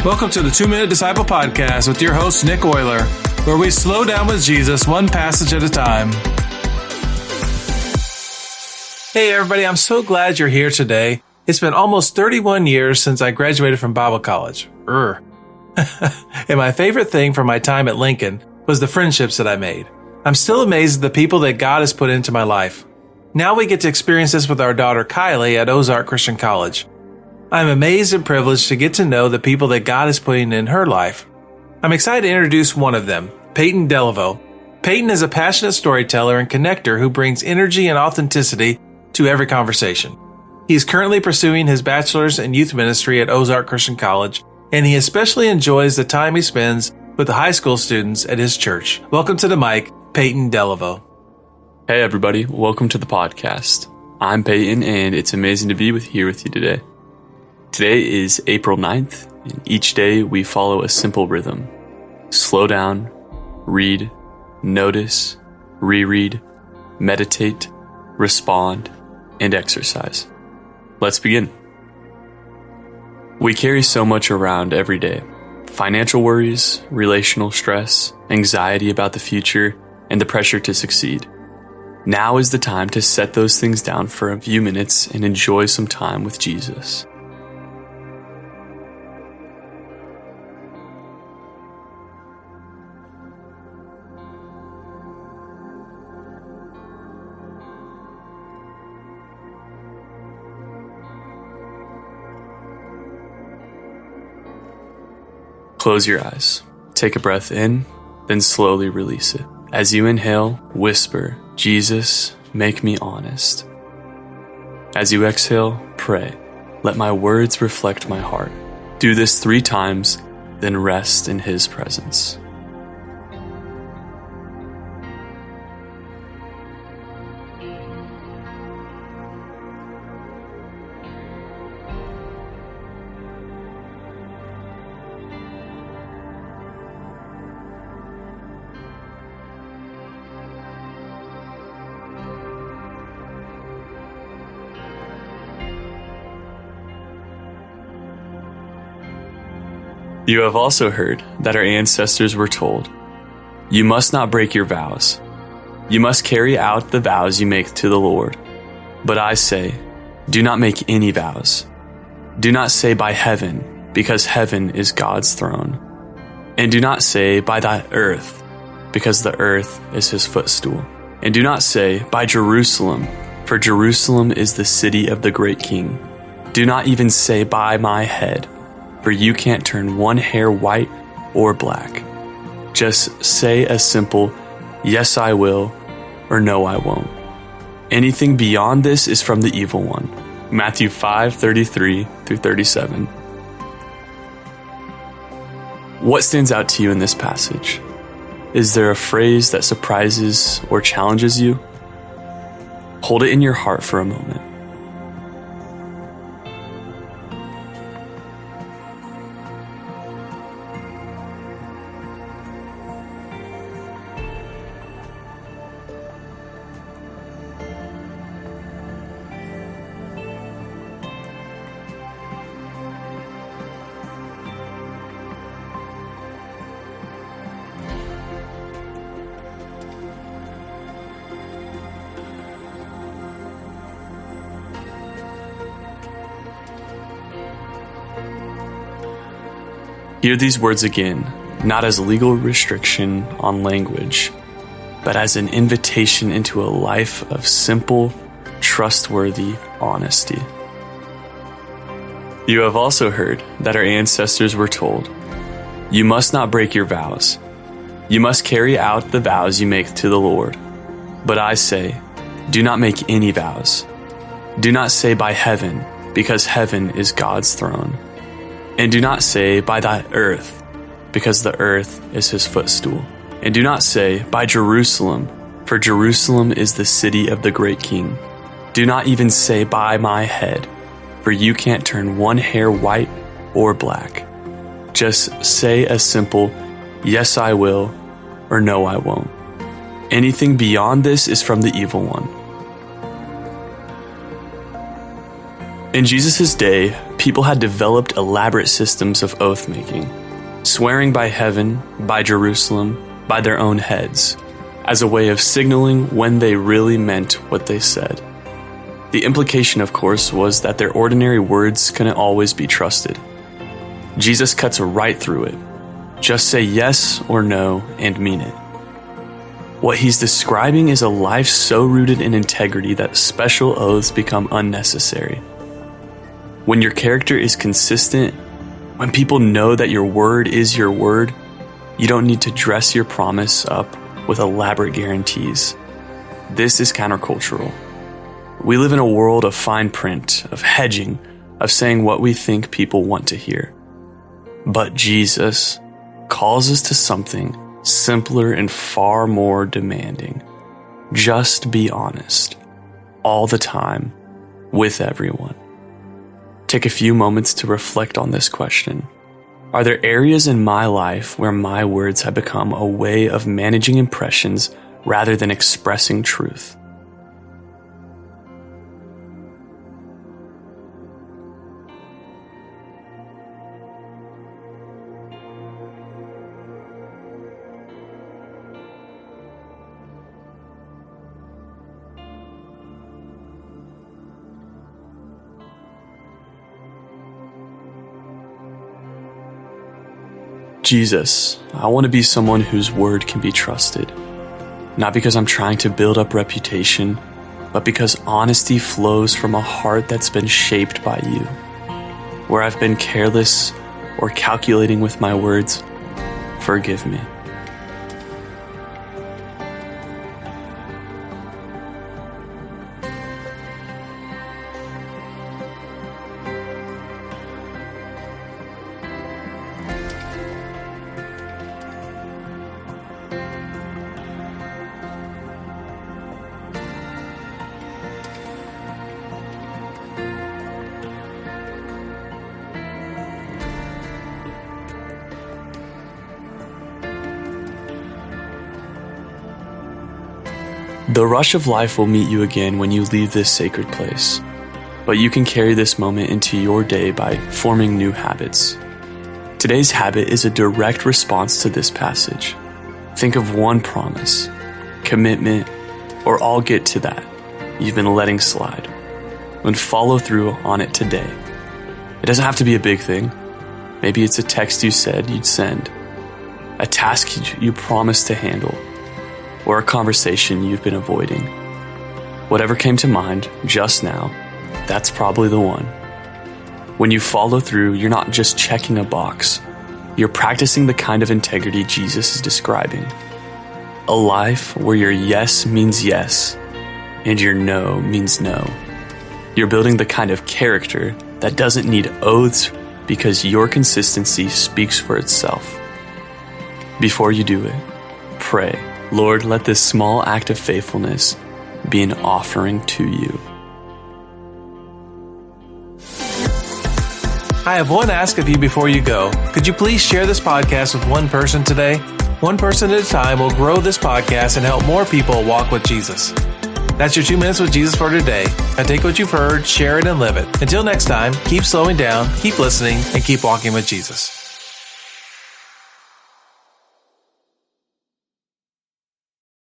Welcome to the 2-Minute Disciple Podcast with your host, Nick Euler, where we slow down with Jesus one passage at a time. Hey everybody, I'm so glad you're here today. It's been almost 31 years since I graduated from Bible college. And my favorite thing from my time at Lincoln was the friendships that I made. I'm still amazed at the people that God has put into my life. Now we get to experience this with our daughter Kylie at Ozark Christian College. I'm amazed and privileged to get to know the people that God is putting in her life. I'm excited to introduce one of them, Payton Dellevoet. Payton is a passionate storyteller and connector who brings energy and authenticity to every conversation. He is currently pursuing his bachelor's in youth ministry at Ozark Christian College, and he especially enjoys the time he spends with the high school students at his church. Welcome to the mic, Payton Dellevoet. Hey everybody, welcome to the podcast. I'm Payton, and it's amazing to be here with you today. Today is April 9th, and each day we follow a simple rhythm. Slow down, read, notice, reread, meditate, respond, and exercise. Let's begin. We carry so much around every day. Financial worries, relational stress, anxiety about the future, and the pressure to succeed. Now is the time to set those things down for a few minutes and enjoy some time with Jesus. Close your eyes. Take a breath in, then slowly release it. As you inhale, whisper, "Jesus, make me honest." As you exhale, pray, "Let my words reflect my heart." Do this 3 times, then rest in His presence. You have also heard that our ancestors were told, "You must not break your vows. You must carry out the vows you make to the Lord. But I say, do not make any vows. Do not say by heaven, because heaven is God's throne. And do not say by the earth, because the earth is His footstool. And do not say by Jerusalem, for Jerusalem is the city of the great King. Do not even say by my head, for you can't turn one hair white or black. Just say a simple, yes I will, or no I won't. Anything beyond this is from the evil one." Matthew 5:33 through 37. What stands out to you in this passage? Is there a phrase that surprises or challenges you? Hold it in your heart for a moment. Hear these words again, not as legal restriction on language, but as an invitation into a life of simple, trustworthy honesty. You have also heard that our ancestors were told, "You must not break your vows. You must carry out the vows you make to the Lord. But I say, do not make any vows. Do not say by heaven, because heaven is God's throne. And do not say by the earth, because the earth is His footstool. And do not say by Jerusalem, for Jerusalem is the city of the great King. Do not even say by my head, for you can't turn one hair white or black. Just say a simple, yes I will, or no I won't. Anything beyond this is from the evil one." In Jesus' day, people had developed elaborate systems of oath-making, swearing by heaven, by Jerusalem, by their own heads, as a way of signaling when they really meant what they said. The implication, of course, was that their ordinary words couldn't always be trusted. Jesus cuts right through it. Just say yes or no and mean it. What he's describing is a life so rooted in integrity that special oaths become unnecessary. When your character is consistent, when people know that your word is your word, you don't need to dress your promise up with elaborate guarantees. This is countercultural. We live in a world of fine print, of hedging, of saying what we think people want to hear. But Jesus calls us to something simpler and far more demanding. Just be honest, all the time, with everyone. Take a few moments to reflect on this question. Are there areas in my life where my words have become a way of managing impressions rather than expressing truth? Jesus, I want to be someone whose word can be trusted. Not because I'm trying to build up reputation, but because honesty flows from a heart that's been shaped by you. Where I've been careless or calculating with my words, forgive me. The rush of life will meet you again when you leave this sacred place, but you can carry this moment into your day by forming new habits. Today's habit is a direct response to this passage. Think of one promise, commitment, or I'll get to that you've been letting slide, and follow through on it today. It doesn't have to be a big thing. Maybe it's a text you said you'd send, a task you promised to handle, or a conversation you've been avoiding. Whatever came to mind just now, that's probably the one. When you follow through, you're not just checking a box. You're practicing the kind of integrity Jesus is describing. A life where your yes means yes, and your no means no. You're building the kind of character that doesn't need oaths because your consistency speaks for itself. Before you do it, pray, Lord, let this small act of faithfulness be an offering to you. I have one ask of you before you go. Could you please share this podcast with one person today? One person at a time will grow this podcast and help more people walk with Jesus. That's your 2 minutes with Jesus for today. Now take what you've heard, share it, and live it. Until next time, keep slowing down, keep listening, and keep walking with Jesus.